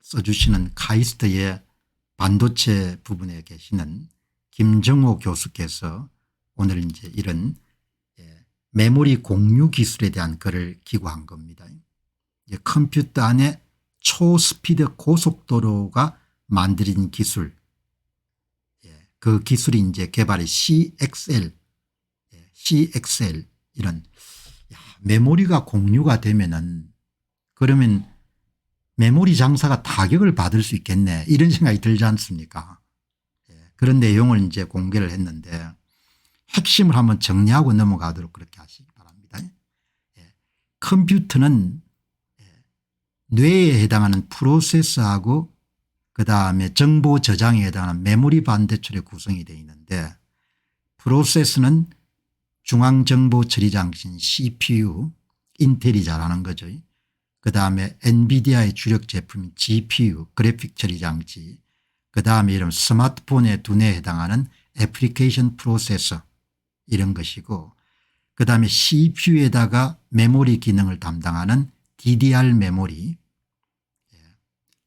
써주시는 카이스트의 반도체 부분에 계시는 김정호 교수께서 오늘 이제 이런 메모리 공유 기술에 대한 글을 기고한 겁니다. 컴퓨터 안에 초스피드 고속도로가 만들어진 기술, 그 기술이 이제 개발이 CXL 이런 메모리가 공유가 되면은 그러면 메모리 장사가 타격을 받을 수 있겠네 이런 생각이 들지 않습니까? 그런 내용을 이제 공개를 했는데 핵심을 한번 정리하고 넘어가도록 그렇게 하시기 바랍니다. 컴퓨터는 뇌에 해당하는 프로세서하고 그다음에 정보 저장에 해당하는 메모리 반대철의 구성이 되어 있는데 프로세서는 중앙정보처리장치인 CPU, 인텔이 잘하는 거죠. 그다음에 엔비디아의 주력 제품인 GPU, 그래픽 처리장치, 그다음에 이런 스마트폰의 두뇌에 해당하는 애플리케이션 프로세서 이런 것이고 그다음에 CPU에다가 메모리 기능을 담당하는 DDR 메모리,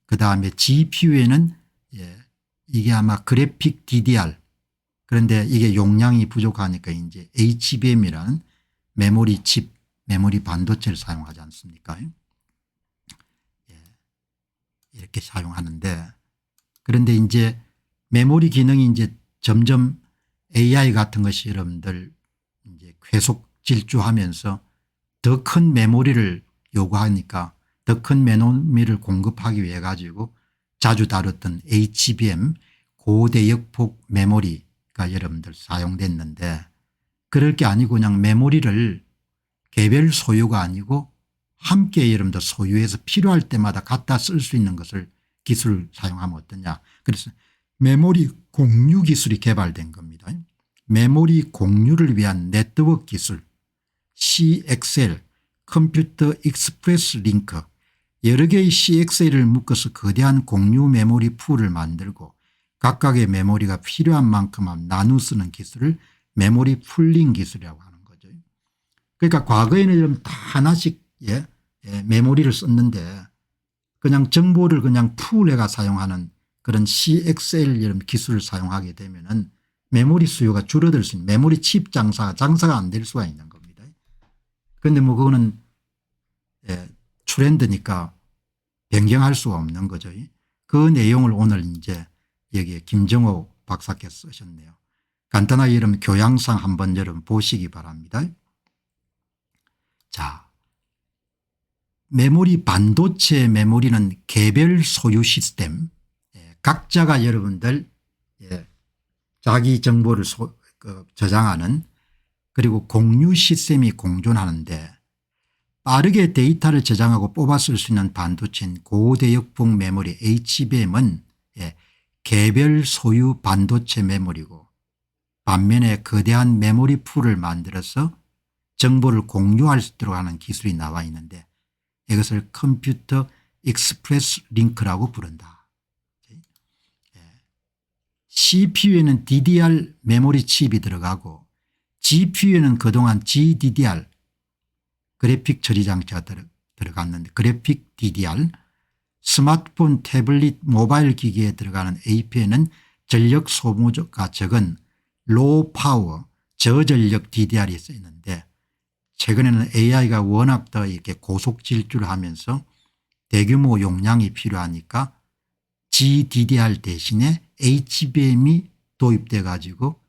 그다음에 GPU에는 이게 아마 그래픽 DDR, 그런데 이게 용량이 부족하니까 이제 HBM이라는 메모리 칩, 메모리 반도체를 사용하지 않습니까? 이렇게 사용하는데 그런데 이제 메모리 기능이 이제 점점 AI 같은 것이 여러분들 이제 계속 질주하면서 더 큰 메모리를 요구하니까 더 큰 메모리를 공급하기 위해 가지고 자주 다뤘던 HBM 고대역폭 메모리가 여러분들 사용됐는데 그럴 게 아니고 그냥 메모리를 개별 소유가 아니고 함께 여러분들 소유해서 필요할 때마다 갖다 쓸 수 있는 것을 기술을 사용하면 어떠냐. 그래서 메모리 공유 기술이 개발된 겁니다. 메모리 공유를 위한 네트워크 기술 CXL 컴퓨터 익스프레스 링크, 여러 개의 CXL을 묶어서 거대한 공유 메모리 풀을 만들고 각각의 메모리가 필요한 만큼만 나누 쓰는 기술을 메모리 풀링 기술이라고 하는 거죠. 그러니까 과거에는 다 하나씩 메모리를 썼는데 그냥 정보를 그냥 풀해가 사용하는 그런 CXL 이런 기술을 사용하게 되면은 메모리 수요가 줄어들 수 있는 메모리 칩 장사가 안 될 수가 있는 겁니다. 그런데 뭐 그거는 트렌드니까 변경할 수가 없는 거죠. 그 내용을 오늘 이제 여기에 김정호 박사께서 쓰셨네요. 간단하게 여러분 교양상 한번 여러분 보시기 바랍니다. 자, 메모리 반도체 메모리는 개별 소유 시스템, 각자가 여러분들 자기 정보를 저장하는 그리고 공유 시스템이 공존하는데 빠르게 데이터를 저장하고 뽑아 쓸 수 있는 반도체인 고대역폭 메모리 HBM은 개별 소유 반도체 메모리고 반면에 거대한 메모리 풀을 만들어서 정보를 공유할 수 있도록 하는 기술이 나와 있는데 이것을 컴퓨터 익스프레스 링크라고 부른다. CPU에는 DDR 메모리 칩이 들어가고 GPU에는 그동안 GDDR 그래픽 처리 장치가 들어갔는데 그래픽 DDR, 스마트폰 태블릿 모바일 기기에 들어가는 AP에는 전력 소모가 적은 로우 파워 저전력 DDR이 쓰이는데 최근에는 AI가 워낙 더 이렇게 고속 질주를 하면서 대규모 용량이 필요하니까 GDDR 대신에 HBM이 도입돼 가지고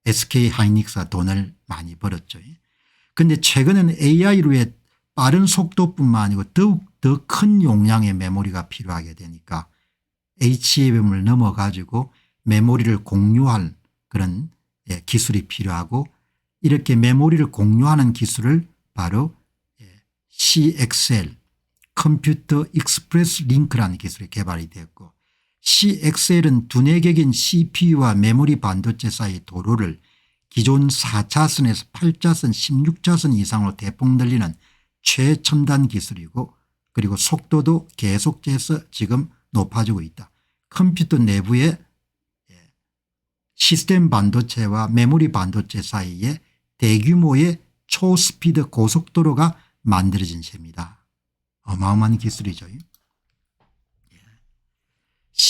SK 하이닉스가 돈을 많이 벌었죠. 그런데 최근에는 AI로의 빠른 속도뿐만 아니고 더욱 더 큰 용량의 메모리가 필요하게 되니까 HBM을 넘어 가지고 메모리를 공유할 그런 기술이 필요하고 이렇게 메모리를 공유하는 기술을 바로 CXL 컴퓨터 익스프레스 링크라는 기술이 개발이 되었고 CXL은 두뇌격인 CPU와 메모리 반도체 사이 도로를 기존 4차선에서 8차선 16차선 이상으로 대폭 늘리는 최첨단 기술이고 그리고 속도도 계속해서 지금 높아지고 있다. 컴퓨터 내부에 시스템 반도체와 메모리 반도체 사이에 대규모의 초스피드 고속도로가 만들어진 셈이다. 어마어마한 기술이죠.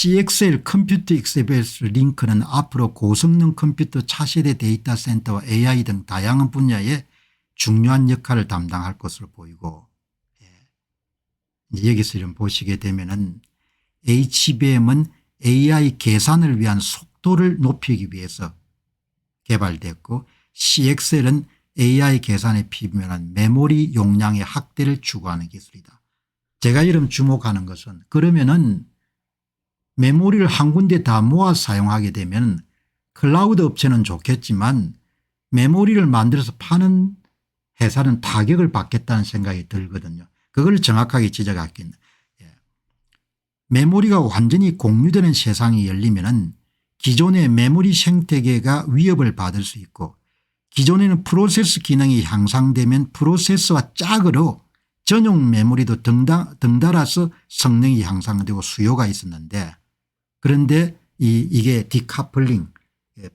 CXL 컴퓨터 익스프레스 링크는 앞으로 고성능 컴퓨터 차세대 데이터 센터와 AI 등 다양한 분야에 중요한 역할을 담당할 것으로 보이고, 여기서 좀 보시게 되면은 HBM은 AI 계산을 위한 속도를 높이기 위해서 개발됐고, CXL은 AI 계산에 필요한 메모리 용량의 확대를 추구하는 기술이다. 제가 이름 주목하는 것은, 그러면은 메모리를 한 군데 다 모아 사용하게 되면 클라우드 업체는 좋겠지만 메모리를 만들어서 파는 회사는 타격을 받겠다는 생각이 들거든요. 그걸 정확하게 지적하겠네. 메모리가 완전히 공유되는 세상이 열리면은 기존의 메모리 생태계가 위협을 받을 수 있고, 기존에는 프로세스 기능이 향상되면 프로세서와 짝으로 전용 메모리도 덩달아서 성능이 향상되고 수요가 있었는데, 그런데 이게 디카플링,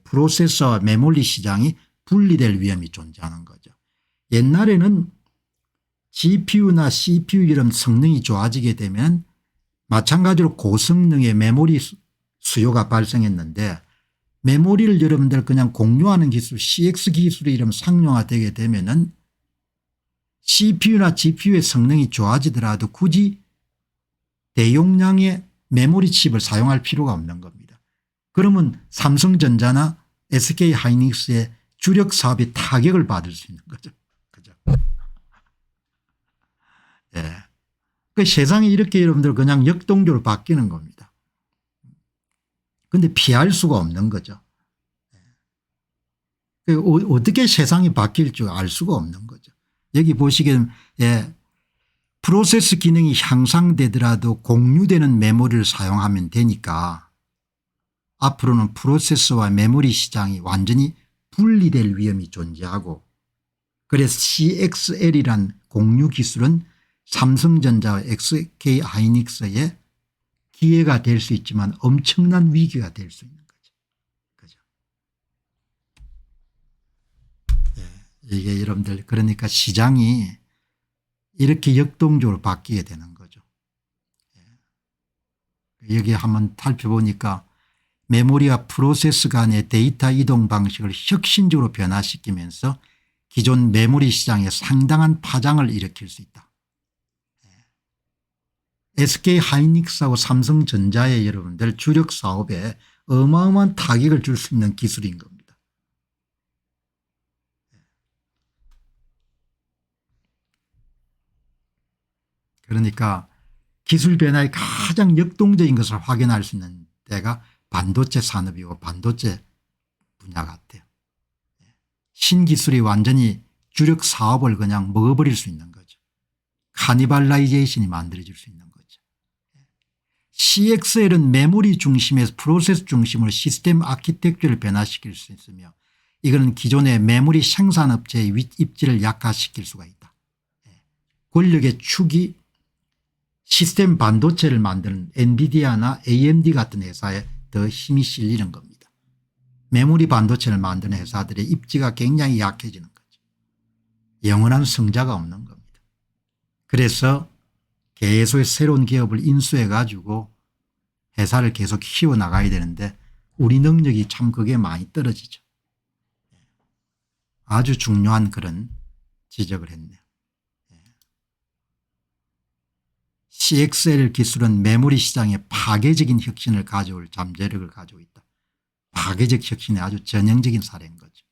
프로세서와 메모리 시장이 분리될 위험이 존재하는 거죠. 옛날에는 GPU나 CPU 이런 성능이 좋아지게 되면 마찬가지로 고성능의 메모리 수요가 발생했는데, 메모리를 여러분들 그냥 공유하는 기술 CX 기술이 이름 상용화되게 되면은 CPU나 GPU의 성능이 좋아지더라도 굳이 대용량의 메모리 칩을 사용할 필요가 없는 겁니다. 그러면 삼성전자나 SK 하이닉스의 주력 사업이 타격을 받을 수 있는 거죠. 그죠? 예. 그 세상이 이렇게 여러분들 그냥 역동적으로 바뀌는 겁니다. 그런데 피할 수가 없는 거죠. 어떻게 세상이 바뀔 줄 알 수가 없는 거죠. 여기 보시기엔 프로세스 기능이 향상되더라도 공유되는 메모리를 사용하면 되니까 앞으로는 프로세서와 메모리 시장이 완전히 분리될 위험이 존재하고, 그래서 CXL이란 공유 기술은 삼성전자와 SK 하이닉스의 기회가 될 수 있지만 엄청난 위기가 될 수 있는 거죠. 그죠? 이게 여러분들 그러니까 시장이 이렇게 역동적으로 바뀌게 되는 거죠. 여기 한번 살펴보니까 메모리와 프로세스 간의 데이터 이동 방식을 혁신적으로 변화시키면서 기존 메모리 시장에 상당한 파장을 일으킬 수 있다. SK 하이닉스하고 삼성전자의 여러분들 주력 사업에 어마어마한 타격을 줄 수 있는 기술인 겁니다. 그러니까 기술 변화의 가장 역동적인 것을 확인할 수 있는 때가 반도체 산업이고 반도체 분야 같아요. 신기술이 완전히 주력 사업을 그냥 먹어버릴 수 있는 거죠. 카니발라이제이션이 만들어질 수 있는 거죠. CXL은 메모리 중심에서 프로세스 중심으로 시스템 아키텍처를 변화시킬 수 있으며, 이거는 기존의 메모리 생산업체의 입지를 약화시킬 수가 있다. 권력의 축이 시스템 반도체를 만드는 엔비디아나 AMD 같은 회사에 더 힘이 실리는 겁니다. 메모리 반도체를 만드는 회사들의 입지가 굉장히 약해지는 거죠. 영원한 성자가 없는 겁니다. 그래서 계속 새로운 기업을 인수해 가지고 회사를 계속 키워나가야 되는데 우리 능력이 참 그게 많이 떨어지죠. 아주 중요한 그런 지적을 했네요. CXL 기술은 메모리 시장에 파괴적인 혁신을 가져올 잠재력을 가지고 있다. 파괴적 혁신의 아주 전형적인 사례인 거죠.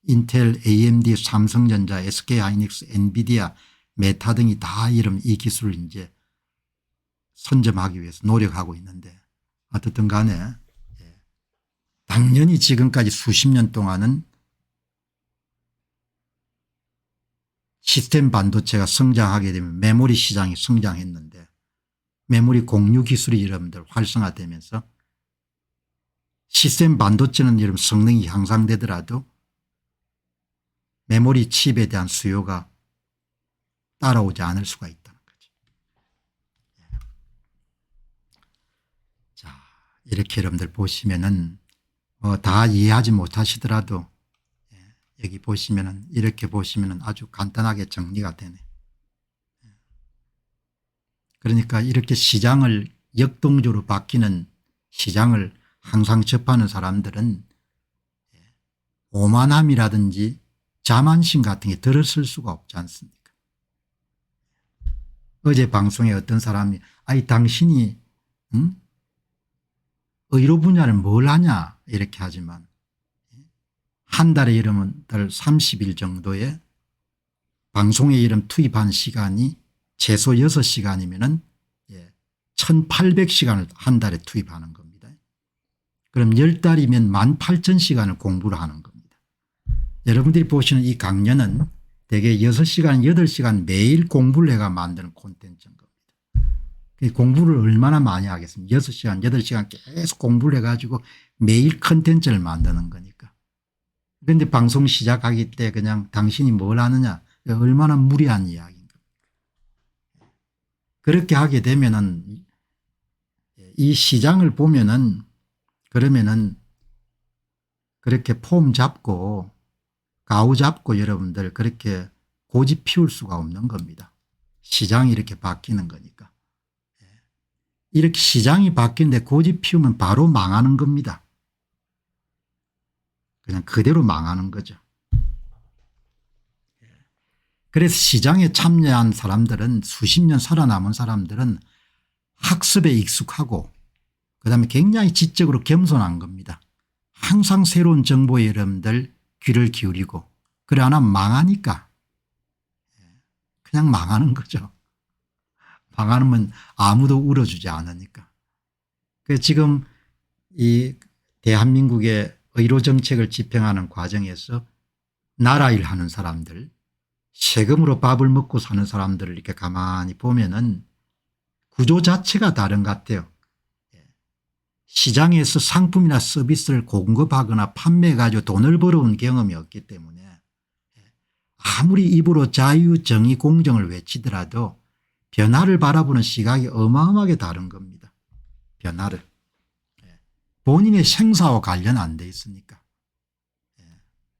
인텔, AMD, 삼성전자, SK 하이닉스, 엔비디아, 메타 등이 다 이 기술을 이제 선점하기 위해서 노력하고 있는데, 어떻든 간에 당연히 지금까지 수십 년 동안은 시스템 반도체가 성장하게 되면 메모리 시장이 성장했는데, 메모리 공유 기술이 여러분들 활성화되면서 시스템 반도체는 여러분 성능이 향상되더라도 메모리 칩에 대한 수요가 따라오지 않을 수가 있다는 거죠. 자, 이렇게 여러분들 보시면은 뭐 다 이해하지 못하시더라도 여기 보시면은 이렇게 보시면은 아주 간단하게 정리가 되네. 그러니까 이렇게 시장을 역동적으로 바뀌는 시장을 항상 접하는 사람들은 오만함이라든지 자만심 같은 게 들었을 수가 없지 않습니까? 어제 방송에 어떤 사람이 아이 당신이 의료 분야를 뭘 하냐 이렇게 하지만 한 달에 여러분들 30일 정도의 방송에 이름 투입한 시간이 최소 6시간이면은 1800시간을 한 달에 투입하는 겁니다. 그럼 10달이면 18,000시간을 공부를 하는 겁니다. 여러분들이 보시는 이 강연은 대개 6시간 8시간 매일 공부를 해가 만드는 콘텐츠인 겁니다. 공부를 얼마나 많이 하겠습니까? 6시간 8시간 계속 공부를 해가지고 매일 컨텐츠를 만드는 거니까. 그런데 방송 시작하기 때 그냥 당신이 뭘 하느냐 얼마나 무리한 이야기인가. 그렇게 하게 되면은 이 시장을 보면은 그러면은 그렇게 폼 잡고 가우 잡고 여러분들 그렇게 고집 피울 수가 없는 겁니다. 시장이 이렇게 바뀌는 거니까. 이렇게 시장이 바뀌는데 고집 피우면 바로 망하는 겁니다. 그냥 그대로 망하는 거죠. 그래서 시장에 참여한 사람들은 수십 년 살아남은 사람들은 학습에 익숙하고 그다음에 굉장히 지적으로 겸손한 겁니다. 항상 새로운 정보에 여러분들 귀를 기울이고 그래 하나 망하니까 그냥 망하는 거죠. 망하면 아무도 울어주지 않으니까. 지금 이 대한민국의 의료정책을 집행하는 과정에서 나라 일하는 사람들 세금으로 밥을 먹고 사는 사람들을 이렇게 가만히 보면은 구조 자체가 다른 것 같아요. 시장에서 상품이나 서비스를 공급하거나 판매해 가지고 돈을 벌어온 경험이 없기 때문에 아무리 입으로 자유 정의 공정을 외치더라도 변화를 바라보는 시각이 어마어마하게 다른 겁니다. 변화를. 본인의 생사와 관련 안 돼 있으니까.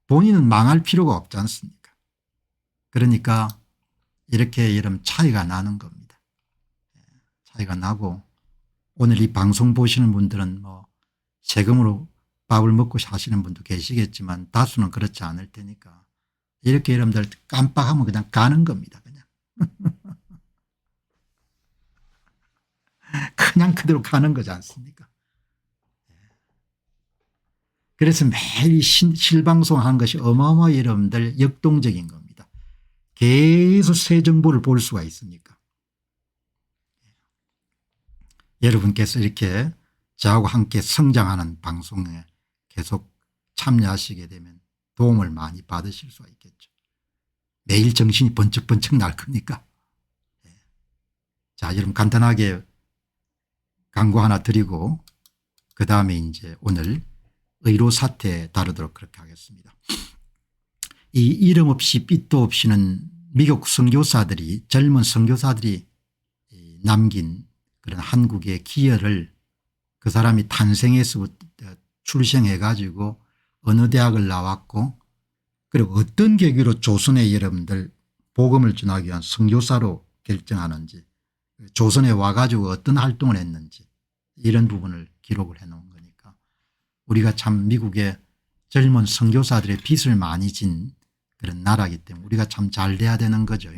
본인은 망할 필요가 없지 않습니까? 그러니까 이렇게 이런 차이가 나는 겁니다. 차이가 나고 오늘 이 방송 보시는 분들은 뭐 세금으로 밥을 먹고 사시는 분도 계시겠지만 다수는 그렇지 않을 테니까 이렇게 여러분들 깜빡하면 그냥 가는 겁니다. 그냥 그대로 가는 거지 않습니까? 그래서 매일 실방송하는 것이 어마어마하게 여러분들 역동적인 겁니다. 계속 새 정보를 볼 수가 있으니까. 여러분께서 이렇게 저하고 함께 성장하는 방송에 계속 참여하시게 되면 도움을 많이 받으실 수가 있겠죠. 매일 정신이 번쩍번쩍 날 거니까. 자, 여러분 간단하게 광고 하나 드리고 그다음에 이제 오늘 의료 사태 다루도록 그렇게 하겠습니다. 이 이름 없이 빛도 없이는 미국 선교사들이 젊은 선교사들이 남긴 그런 한국의 기여를 그 사람이 탄생에서부터 출생해 가지고 어느 대학을 나왔고 그리고 어떤 계기로 조선의 여러분들 복음을 전하기 위한 선교사로 결정하는지 조선에 와가지고 어떤 활동을 했는지 이런 부분을 기록을 해 놓은 거니까 우리가 참 미국의 젊은 선교사들의 빚을 많이 진 그런 나라이기 때문에 우리가 참 잘 돼야 되는 거죠.